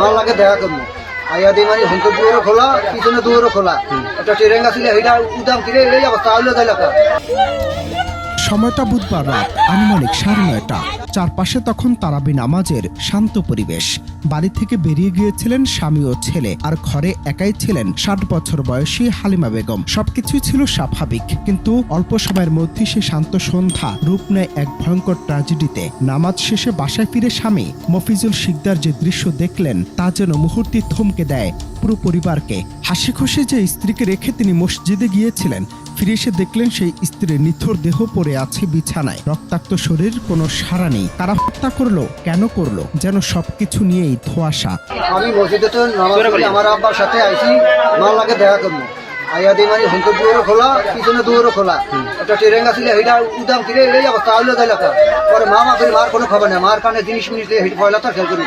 আমার লাগে দেখা করবো আইয়া দিই মানে হুমতো দুয়ারও খোলা পিছনে দুয়ারও খোলা একটা ট্রেন আসলে এইটা উদাম কিনে এই অবস্থা হইলো তাই লেখা। সময়টা বুধবার রাত আনুমানিক 9:30। চারপাশে তখন তারাবি নামাজের শান্ত পরিবেশ। বাড়ি থেকে বেরিয়ে গিয়েছিলেন স্বামী ও ছেলে, আর ঘরে একাই ছিলেন 60 বছর বয়সী হালিমা বেগম। সবকিছুই ছিল স্বাভাবিক, কিন্তু অল্প সময়ের মধ্যে সে শান্ত সন্ধ্যা রূপ নেয় এক ভয়ঙ্কর ট্র্যাজেডিতে। নামাজ শেষে বাসায় ফিরে স্বামী মফিজুল শিকদার যে দৃশ্য দেখলেন তা যেন মুহূর্তে থমকে দেয় পুরো পরিবারকে। হাসি খুশি যে স্ত্রীকে রেখে তিনি মসজিদে গিয়েছিলেন, ফিরে এসে দেখলেন সেই স্ত্রীর নিথর দেহ পড়ে আছে বিছানায়, রক্তাক্ত শরীর, কোনো সাড়া নেই। কারা হত্যা করলো, কেন করলো, যেন সবকিছু নিয়েই ধোঁয়াশা। আমি মসজিদে তো নামাজ পড়ি, আমার আব্বার সাথে আইসি আমার লাগে দেখা করবো আইয়া দিই মানে হুমতো দুয়ারও খোলা পিছনে দুয়ারও খোলা একটা ট্রেন আসলে এইটা উদাম কিনে এই অবস্থা হইলো তাই লেখা। পরে মা ফের মার কোনো খবর নেই, মার কানে জিনিস মিনিসে হিট পয়লা তো খেল করি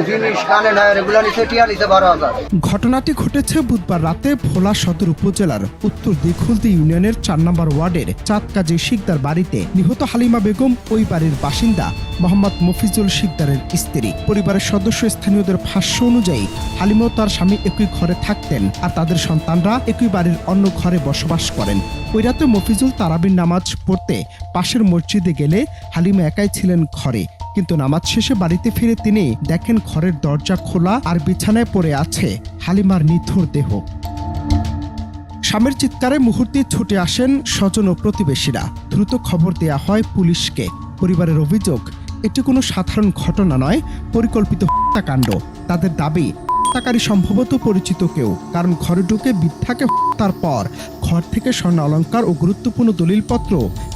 জিনিস কানে নেয় রেগুলার নিচে টিয়া নিচে 12,000। ঘটনাটি ঘটেছে বুধবার রাতে ভোলা সদর উপজেলার উত্তর দিঘুলদি ইউনিয়নের 4 নম্বর ওয়ার্ডের চাঁদকাজী শিকদার বাড়িতে। নিহত হালিমা বেগম ওই বাড়ির বাসিন্দা মোহাম্মদ মফিজুল শিকদারের স্ত্রী। পরিবারের সদস্য স্থানীয়দের ভাষ্য অনুযায়ী হালিমা ও তার স্বামী একই ঘরে থাকতেন, আর তাদের সন্তানরা একই বাড়ির অন্য ঘরে বসবাস করেন। ওই রাতে মফিজুল তারাবির নামাজ পড়তে পাশের মসজিদে গেলে হালিমা একাই ছিলেন ঘরে, কিন্তু নামাজ শেষে বাড়িতে ফিরে তিনি দেখেন ঘরের দরজা খোলা আর বিছানায় পড়ে আছে হালিমার নিথর দেহ। স্বামীর চিৎকারে মুহূর্তে ছুটে আসেন স্বজন ও প্রতিবেশীরা। দ্রুত খবর দেয়া হয় পুলিশকে। পরিবারের অভিযোগ, এটি কোনো সাধারণ ঘটনা নয়, পরিকল্পিত হত্যাকাণ্ড। তাদের দাবি, হত্যাকারী সম্ভবত পরিচিত কেউ, কারণ ঘরে ঢুকে বৃদ্ধাকে হত্যার পর ঘর থেকে স্বর্ণ অলংকার ও গুরুত্বপূর্ণ দলিলপত্র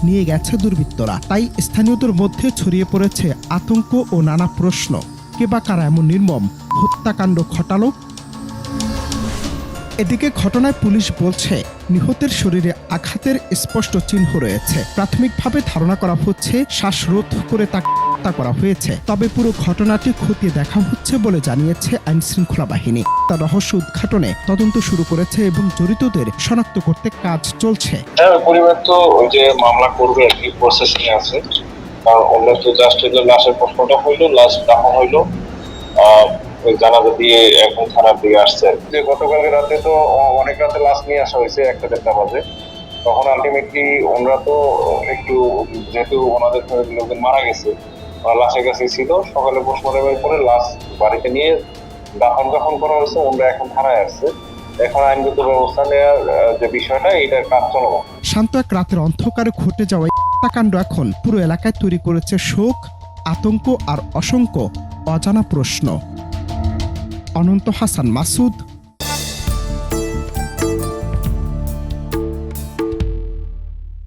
নিয়ে গেছে দুর্বৃত্তরা। তাই স্থানীয়দের মধ্যে ছড়িয়ে পড়েছে আতঙ্ক ও নানা প্রশ্ন। কে বা কারা এমন নির্মম হত্যাকাণ্ড ঘটালো? এদিকে ঘটনায় পুলিশ বলছে নিহতের শরীরে আঘাতের স্পষ্ট চিহ্ন রয়েছে। প্রাথমিকভাবে ধারণা করা হচ্ছে শ্বাসরোধ করে তাকে হত্যা করা হয়েছে। তবে পুরো ঘটনাটি খতিয়ে দেখা হচ্ছে বলে জানিয়েছে আইন শৃঙ্খলা বাহিনী। তার রহস্য উদ্ঘাটনে তদন্ত শুরু করেছে এবং জড়িতদের শনাক্ত করতে কাজ চলছে। পরিবার তো ওই যে মামলা করবে আর কি, প্রসেসিং আছে। কারণ ওনার তো জাস্ট লাশের প্রশ্নটা হইলো, লাশ দাফন হইলো, জানাজা দিয়ে এখন থানার দিকে আসছে। যে গতকালকে রাতে তো অনেক রাতে লাশ নিয়ে আসা হয়েছে 1-1:30 বাজে। তখন আলটিমেটলি ওনারা তো একটু, যেহেতু ওনাদের লোকজন মারা গেছে, লাশের কাছে ছিল, সকালে পোস্টমর্টমের পরে লাশ বাড়িতে নিয়ে দাফন করা হয়েছে। ওনারা এখন থানায় আসছে, এখন আইনগত ব্যবস্থা নেওয়ার যে বিষয়টা, এটার কাজ চলমান। শান্ত এক রাতের অন্ধকারে ঘটে যাওয়া হত্যাকাণ্ড এখন পুরো এলাকায় তৈরি করেছে শোক, আতঙ্ক আর অসংখ্য অজানা প্রশ্ন। অনন্ত হাসান মাসুদ,